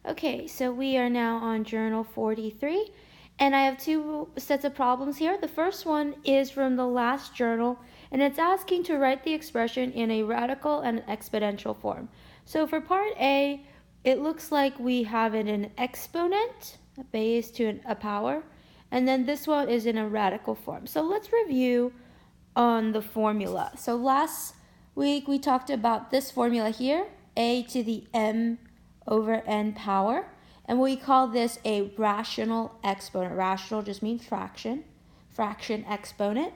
Okay, so we are now on Journal 43, and I have two sets of problems here. The first one is from the last journal, and it's asking to write the expression in a radical and exponential form. So for part A, it looks like we have it in exponent, a base to a power, and then this one is in a radical form. So let's review on the formula. So last week we talked about this formula here, a to the m over n power, and we call this a rational exponent. Rational just means fraction. Fraction exponent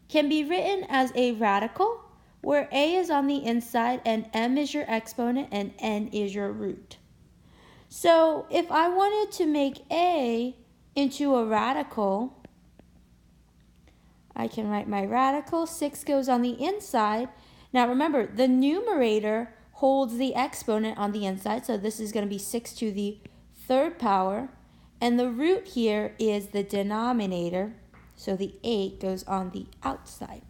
can be written as a radical where a is on the inside and m is your exponent and n is your root. So if I wanted to make a into a radical, I can write my radical. 6 goes on the inside. Now remember, the numerator holds the exponent on the inside, so this is going to be 6 to the third power, and the root here is the denominator, so the 8 goes on the outside.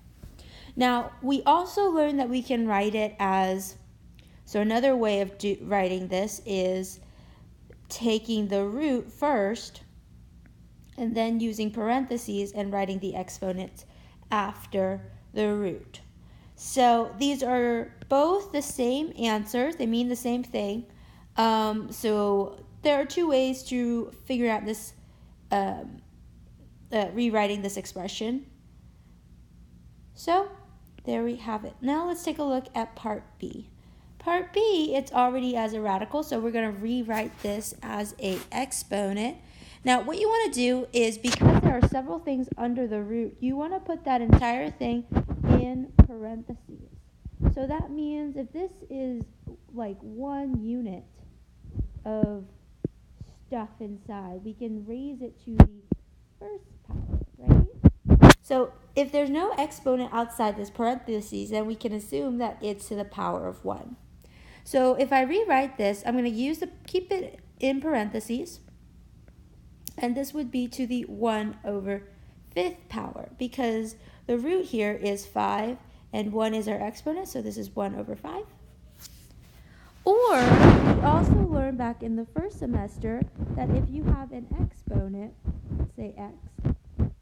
Now, we also learned that we can write it as, so another way of writing this is taking the root first, and then using parentheses and writing the exponent after the root. So these are both the same answers. They mean the same thing. So there are two ways to figure out this, rewriting this expression. So there we have it. Now let's take a look at part B. Part B, it's already as a radical, so we're going to rewrite this as a exponent. Now, what you want to do is, because there are several things under the root, you want to put that entire thing in parentheses. So that means if this is like 1 unit of stuff inside, we can raise it to the first power, right? So if there's no exponent outside this parentheses, then we can assume that it's to the power of 1. So if I rewrite this, I'm going to keep it in parentheses. And this would be to the 1 over 5th power, because the root here is 5 and 1 is our exponent, so this is 1 over 5. Or we also learned back in the first semester that if you have an exponent, say x,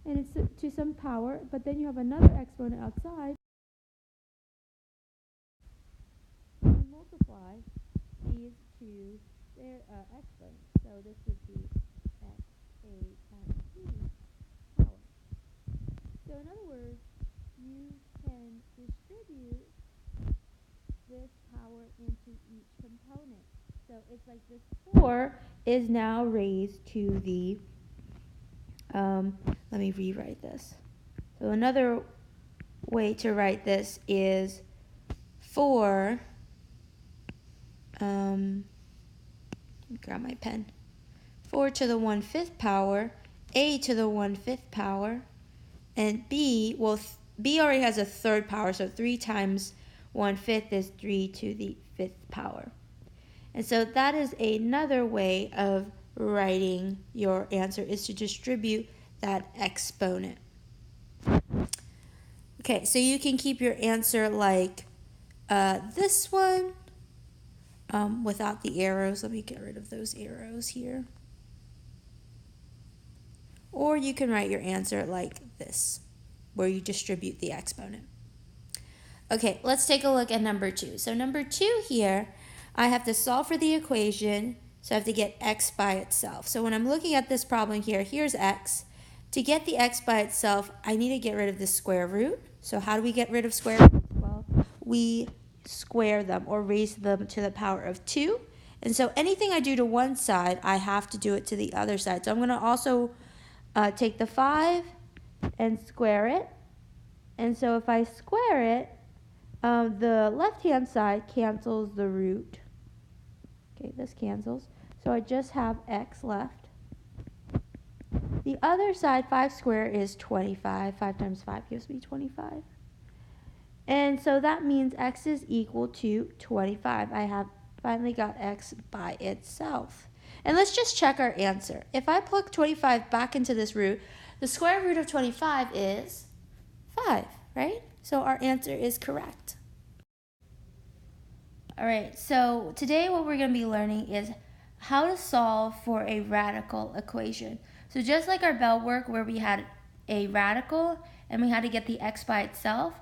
and it's to some power, but then you have another exponent outside, you multiply these two their exponents. So this would be x a times b power. So in other words, you can distribute this power into each component. So it's like this 4 is now raised to the, let me rewrite this. So another way to write this is 4, grab my pen, 4 to the 1/5 power, a to the 1/5 power, and b, well, b already has a third power, so 3 times 1/5 is 3 to the 5th power. And so that is another way of writing your answer, is to distribute that exponent. Okay, so you can keep your answer like this one without the arrows. Let me get rid of those arrows here. Or you can write your answer like this, where you distribute the exponent. Okay, let's take a look at number 2. So number 2 here, I have to solve for the equation, so I have to get x by itself. So when I'm looking at this problem here, here's x. To get the x by itself, I need to get rid of the square root. So how do we get rid of square roots? Well, we square them or raise them to the power of 2. And so anything I do to one side, I have to do it to the other side. So I'm going to also take the 5 and square it. And so if I square it, the left-hand side cancels the root. Okay, this cancels. So I just have x left. The other side, 5 squared, is 25. 5 times 5 gives me 25. And so that means x is equal to 25. I have finally got x by itself. And let's just check our answer. If I plug 25 back into this root, the square root of 25 is 5, right? So our answer is correct. All right, so today what we're going to be learning is how to solve for a radical equation. So just like our bell work where we had a radical and we had to get the x by itself,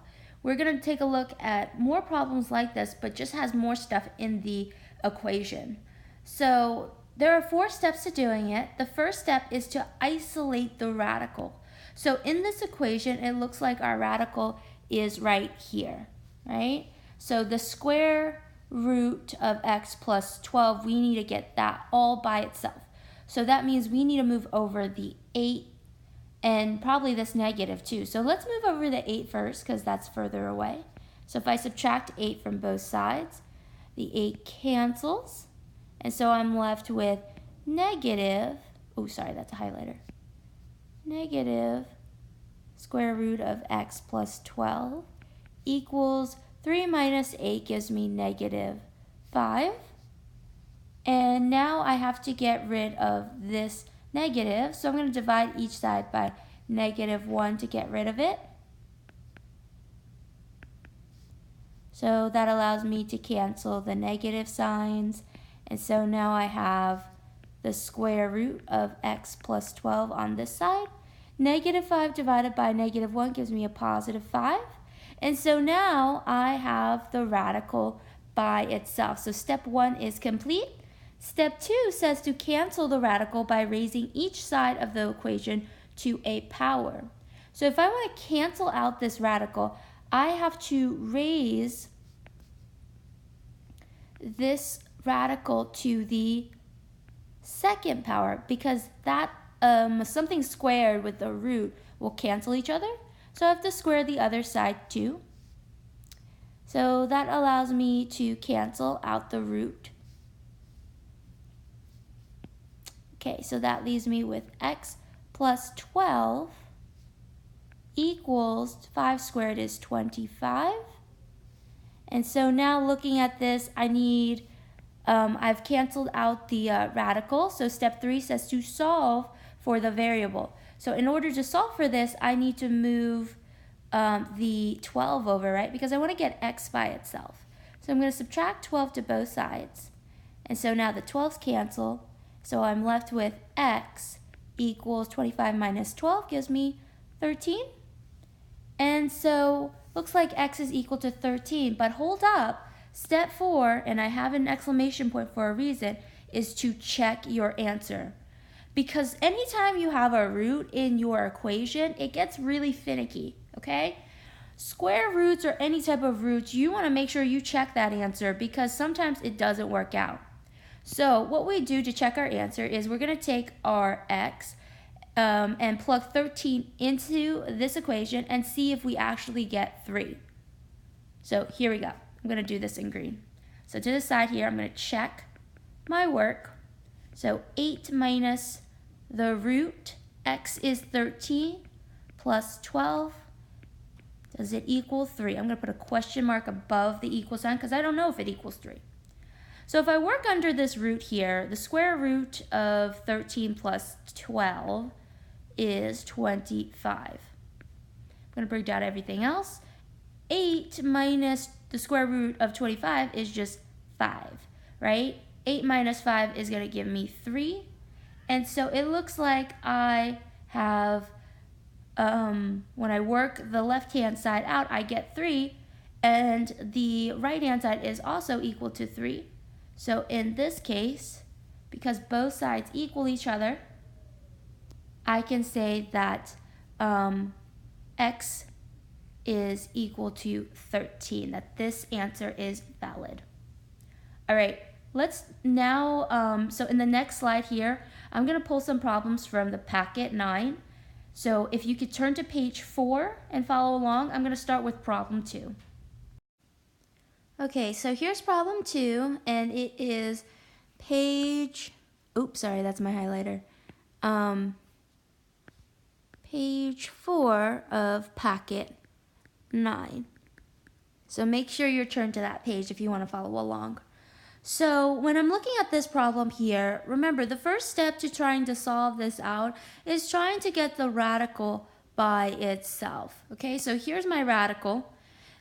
we're going to take a look at more problems like this, but just has more stuff in the equation. So there are 4 steps to doing it. The first step is to isolate the radical. So in this equation, it looks like our radical is right here, right? So the square root of x plus 12, we need to get that all by itself. So that means we need to move over the 8 and probably this negative too. So let's move over the 8 first because that's further away. So if I subtract 8 from both sides, the 8 cancels. And so I'm left with negative, oh sorry, that's a highlighter. Negative square root of x plus 12 equals 3 minus 8 gives me negative 5. And now I have to get rid of this negative. So I'm going to divide each side by negative 1 to get rid of it. So that allows me to cancel the negative signs. And so now I have the square root of x plus 12 on this side. Negative 5 divided by negative 1 gives me a positive 5. And so now I have the radical by itself. So step 1 is complete. Step 2 says to cancel the radical by raising each side of the equation to a power. So if I want to cancel out this radical, I have to raise this radical to the second power because that something squared with the root will cancel each other. So I have to square the other side too. So that allows me to cancel out the root. Okay, so that leaves me with x plus 12 equals 5 squared is 25. And so now looking at this, I need, I've canceled out the radical. So step 3 says to solve for the variable. So in order to solve for this, I need to move the 12 over, right? Because I want to get x by itself. So I'm going to subtract 12 to both sides. And so now the 12's cancel. So I'm left with x equals 25 minus 12 gives me 13. And so looks like x is equal to 13. But hold up, step 4, and I have an exclamation point for a reason, is to check your answer. Because anytime you have a root in your equation, it gets really finicky, okay? Square roots or any type of roots, you want to make sure you check that answer because sometimes it doesn't work out. So what we do to check our answer is we're going to take our x and plug 13 into this equation and see if we actually get 3. So here we go. I'm going to do this in green. So to the side here, I'm going to check my work. So 8 minus the root, x is 13, plus 12. Does it equal 3? I'm going to put a question mark above the equal sign because I don't know if it equals 3. So if I work under this root here, the square root of 13 plus 12 is 25. I'm going to break down everything else. 8 minus the square root of 25 is just 5, right? 8 minus 5 is going to give me 3. And so it looks like I have, when I work the left-hand side out, I get 3. And the right-hand side is also equal to 3. So in this case, because both sides equal each other, I can say that x is equal to 13, that this answer is valid. All right, let's now, so in the next slide here, I'm going to pull some problems from the packet 9. So if you could turn to page 4 and follow along, I'm going to start with problem 2. Okay, so here's problem 2, and it is page, oops, sorry, that's my highlighter. Page 4 of packet 9. So make sure you're turned to that page if you want to follow along. So when I'm looking at this problem here, remember the first step to trying to solve this out is trying to get the radical by itself. Okay, so here's my radical.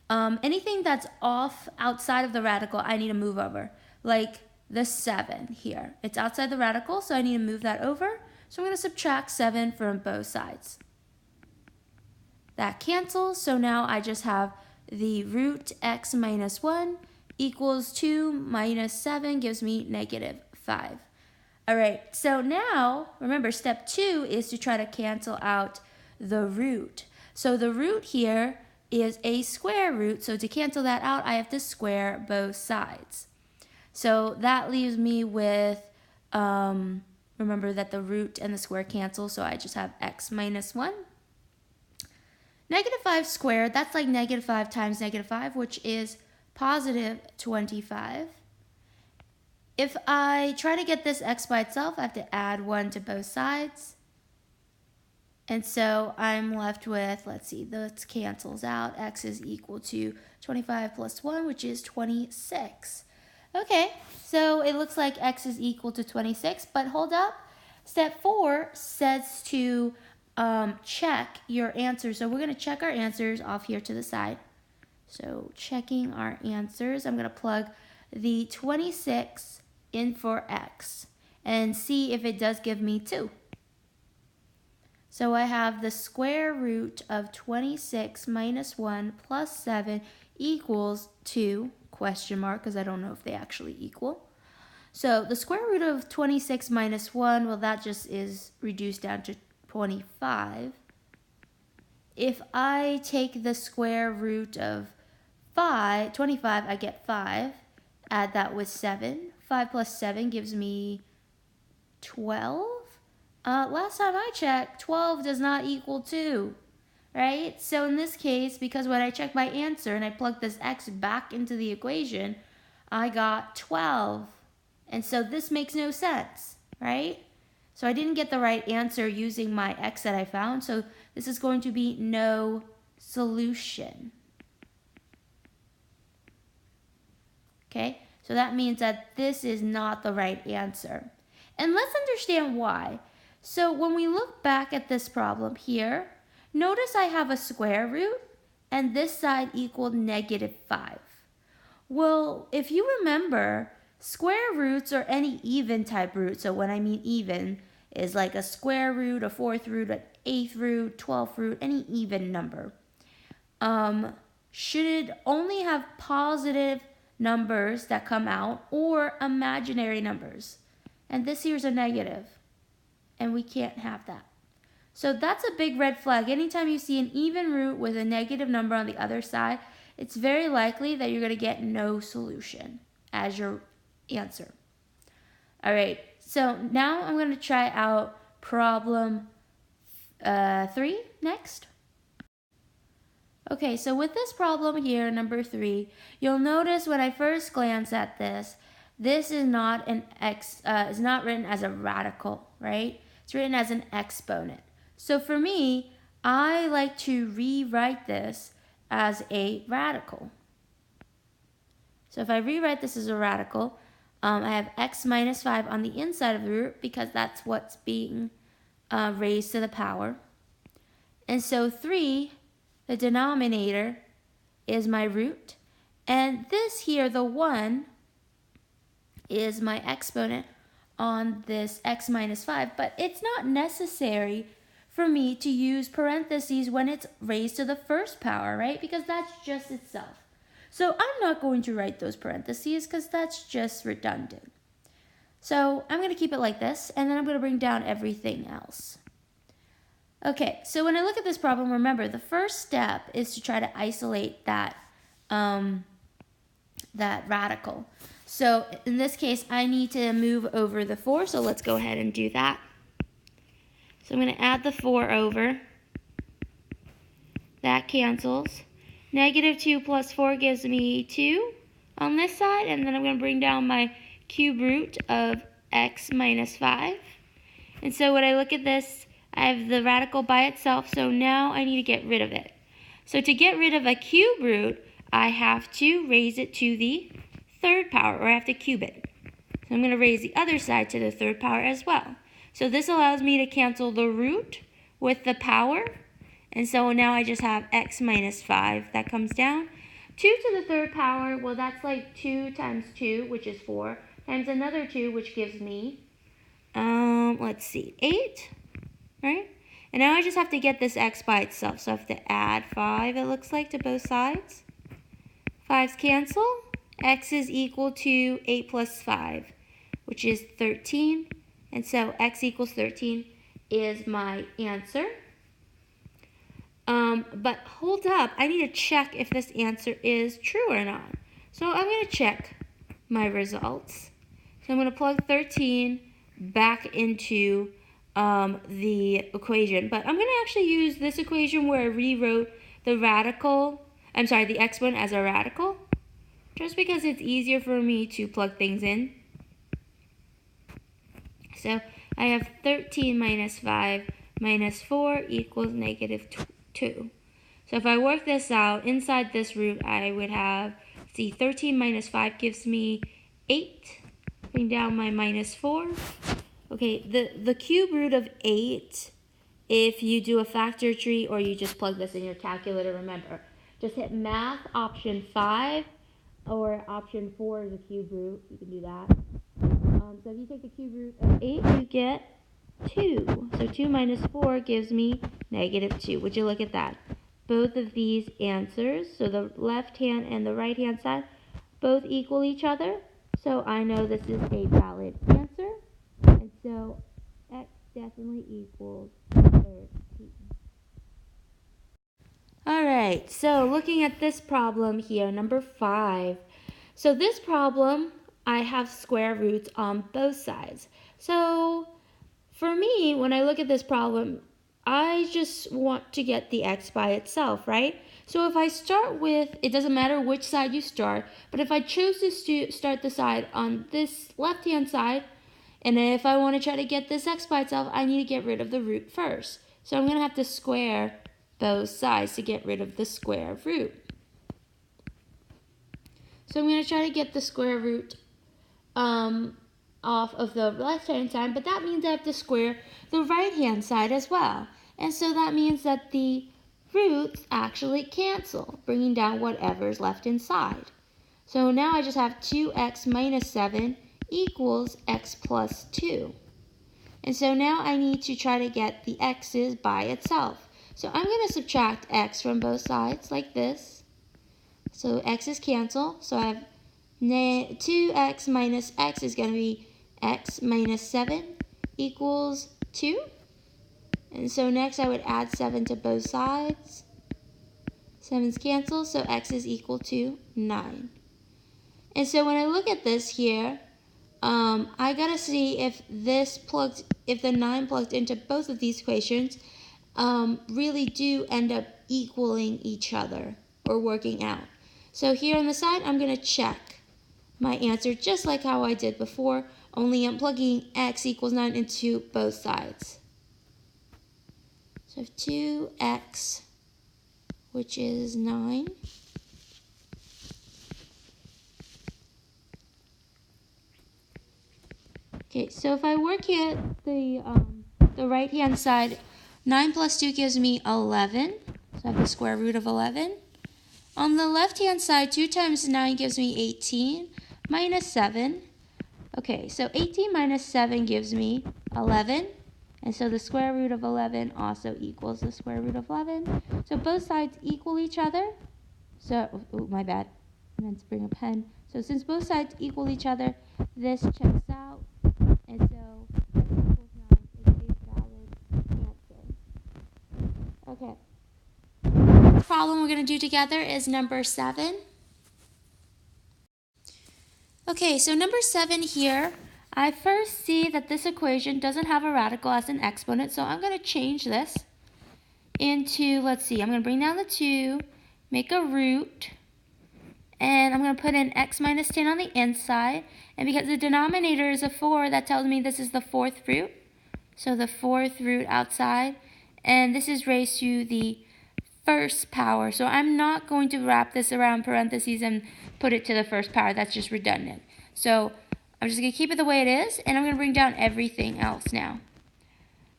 Anything that's off outside of the radical, I need to move over. Like the 7 here. It's outside the radical, so I need to move that over. So I'm going to subtract 7 from both sides. That cancels, so now I just have the root x minus 1 equals 2 minus 7 gives me negative 5. All right, so now, remember, step 2 is to try to cancel out the root. So the root here is a square root, so to cancel that out, I have to square both sides. So that leaves me with, remember that the root and the square cancel, so I just have x minus 1. Negative 5 squared, that's like negative 5 times negative 5, which is positive 25. If I try to get this x by itself, I have to add 1 to both sides. And so I'm left with, let's see, this cancels out. X is equal to 25 plus 1, which is 26. Okay, so it looks like x is equal to 26, but hold up. Step 4 says to check your answers. So we're going to check our answers off here to the side. So checking our answers, I'm going to plug the 26 in for x and see if it does give me 2. So I have the square root of 26 minus 1 plus 7 equals 2, question mark, because I don't know if they actually equal. So the square root of 26 minus 1, well, that just is reduced down to 25. If I take the square root of 25, I get 5. Add that with 7. 5 plus 7 gives me 12. Last time I checked, 12 does not equal 2, right? So in this case, because when I check my answer and I plug this x back into the equation, I got 12. And so this makes no sense, right? So I didn't get the right answer using my x that I found, so this is going to be no solution. Okay, so that means that this is not the right answer. And let's understand why. So when we look back at this problem here, notice I have a square root and this side equaled negative 5. Well, if you remember, square roots are any even type root. So when I mean even is like a square root, a fourth root, an eighth root, 12th root, any even number. Should only have positive numbers that come out or imaginary numbers. And this here's a negative. And we can't have that. So that's a big red flag. Anytime you see an even root with a negative number on the other side, it's very likely that you're going to get no solution as your answer. All right, so now I'm going to try out problem 3 next. Okay, so with this problem here, number 3, you'll notice when I first glance at this, this is not is not written as a radical, right? It's written as an exponent. So for me, I like to rewrite this as a radical. So if I rewrite this as a radical, I have x minus 5 on the inside of the root because that's what's being raised to the power. And so 3, the denominator, is my root. And this here, the 1, is my exponent on this x minus 5, but it's not necessary for me to use parentheses when it's raised to the first power, right? Because that's just itself. So I'm not going to write those parentheses because that's just redundant. So I'm going to keep it like this, and then I'm going to bring down everything else. Okay, so when I look at this problem, remember the first step is to try to isolate that, that radical. So in this case, I need to move over the 4, so let's go ahead and do that. So I'm going to add the 4 over. That cancels. Negative 2 plus 4 gives me 2 on this side, and then I'm going to bring down my cube root of x minus 5. And so when I look at this, I have the radical by itself, so now I need to get rid of it. So to get rid of a cube root, I have to raise it to the third power, or I have to cube it. So I'm going to raise the other side to the third power as well. So this allows me to cancel the root with the power. And so now I just have x minus 5. That comes down. 2 to the third power, well, that's like 2 times 2, which is 4, times another 2, which gives me, let's see, 8, right? And now I just have to get this x by itself. So I have to add 5, it looks like, to both sides. 5's cancel. X is equal to 8 plus 5, which is 13. And so x equals 13 is my answer. But hold up, I need to check if this answer is true or not. So I'm going to check my results. So I'm going to plug 13 back into the equation. But I'm going to actually use this equation where I rewrote the exponent as a radical, just because it's easier for me to plug things in. So I have 13 minus 5 minus 4 equals negative 2. So if I work this out, inside this root I would have, 13 minus 5 gives me 8. Bring down my minus 4. Okay, the cube root of 8, if you do a factor tree or you just plug this in your calculator, remember, just hit math option 5 or option 4 is a cube root. You can do that. So if you take the cube root of 8, you get 2. So 2 minus 4 gives me negative 2. Would you look at that? Both of these answers, so the left hand and the right hand side, both equal each other. So I know this is a valid answer. And so x definitely equals 13. Alright, so looking at this problem here, number 5. So this problem, I have square roots on both sides. So for me, when I look at this problem, I just want to get the x by itself, right? So if I start with, it doesn't matter which side you start, but if I choose to start the side on this left-hand side, and if I want to try to get this x by itself, I need to get rid of the root first. So I'm going to have to square both sides to get rid of the square root. So I'm going to try to get the square root off of the left-hand side, but that means I have to square the right-hand side as well. And so that means that the roots actually cancel, bringing down whatever's left inside. So now I just have 2x minus 7 equals x plus 2. And so now I need to try to get the x's by itself. So I'm going to subtract x from both sides like this. So x's cancel. So I have 2x minus x is going to be x minus 7 equals 2. And so next I would add 7 to both sides. 7's cancel, so x is equal to 9. And so when I look at this here, I gotta see if the 9 plugged into both of these equations really do end up equaling each other or working out. So here on the side, I'm gonna check my answer just like how I did before, only I'm plugging x equals 9 into both sides. So 2x, which is 9. Okay, so if I work here, the right-hand side, 9 plus 2 gives me 11. So I have the square root of 11. On the left-hand side, 2 times 9 gives me 18, minus 7. Okay, so 18 minus 7 gives me 11. And so the square root of 11 also equals the square root of 11. So both sides equal each other. So, oh, my bad. I meant to bring a pen. So since both sides equal each other, this checks out. And so x equals 9 is a valid answer. Okay. The problem we're going to do together is number 7. Okay, so number 7 here, I first see that this equation doesn't have a radical as an exponent, so I'm going to change this into, let's see, I'm going to bring down the 2, make a root, and I'm going to put in x minus 10 on the inside, and because the denominator is a 4, that tells me this is the 4th root, so the 4th root outside, and this is raised to the 1st power, so I'm not going to wrap this around parentheses and put it to the 1st power, that's just redundant. So I'm just going to keep it the way it is, and I'm going to bring down everything else now.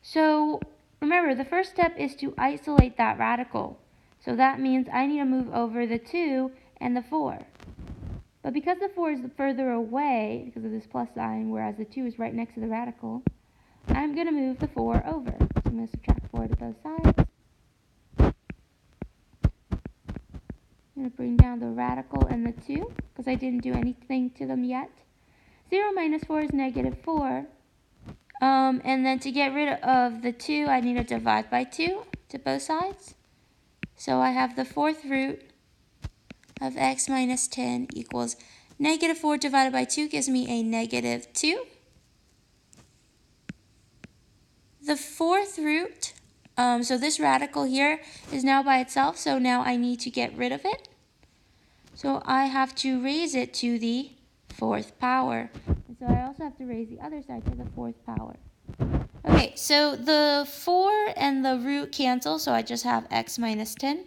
So remember, the first step is to isolate that radical. So that means I need to move over the 2 and the 4. But because the 4 is further away, because of this plus sign, whereas the 2 is right next to the radical, I'm going to move the 4 over. So I'm going to subtract 4 to both sides. I'm going to bring down the radical and the 2, because I didn't do anything to them yet. 0 minus 4 is negative 4. And then to get rid of the 2, I need to divide by 2 to both sides. So I have the 4th root of x minus 10 equals negative 4 divided by 2 gives me a negative 2. The 4th root, so this radical here is now by itself, so now I need to get rid of it. So I have to raise it to the 4th power. And so I also have to raise the other side to the 4th power. Okay, so the 4 and the root cancel, so I just have x minus 10.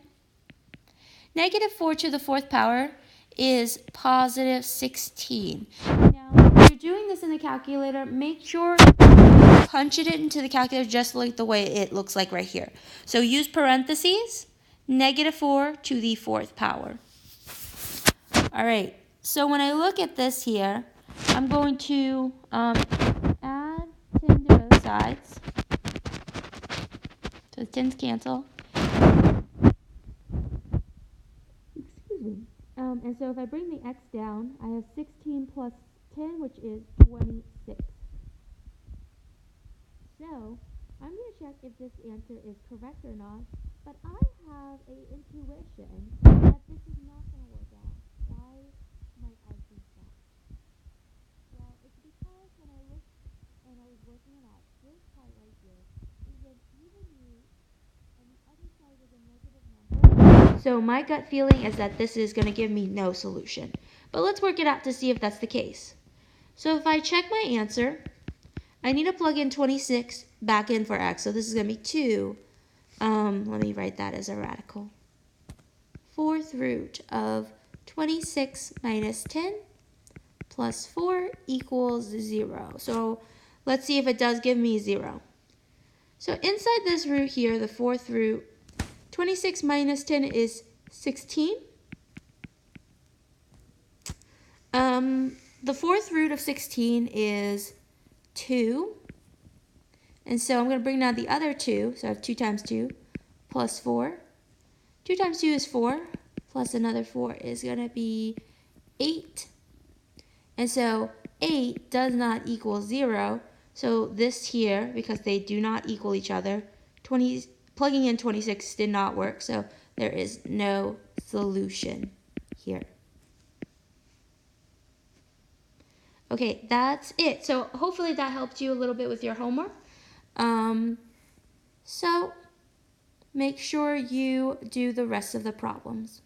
Negative 4 to the 4th power is positive 16. Now, if you're doing this in the calculator, make sure you punch it into the calculator just like the way it looks like right here. So use parentheses, negative 4 to the 4th power. All right, so when I look at this here, I'm going to add 10 to both sides. So the 10s cancel. Excuse me. And so if I bring the x down, I have 16 plus 10, which is 26. So I'm going to check if this answer is correct or not, but I have an intuition that this is not going to work out. Why might I think that? Well, it's because when I looked and I was working it out, this part right here is an even root, and the other side is a negative number. So my gut feeling is that this is going to give me no solution. But let's work it out to see if that's the case. So if I check my answer, I need to plug in 26 back in for x. So this is going to be 2. Let me write that as a radical. 4th root of 26 minus 10 plus 4 equals 0. So let's see if it does give me 0. So inside this root here, the 4th root, 26 minus 10 is 16. The 4th root of 16 is 2. And so I'm going to bring down the other 2. So I have 2 times 2 plus 4. 2 times 2 is 4. Plus another 4 is going to be 8. And so 8 does not equal 0. So this here, because they do not equal each other, plugging in 26 did not work. So there is no solution here. Okay, that's it. So hopefully that helped you a little bit with your homework. So make sure you do the rest of the problems.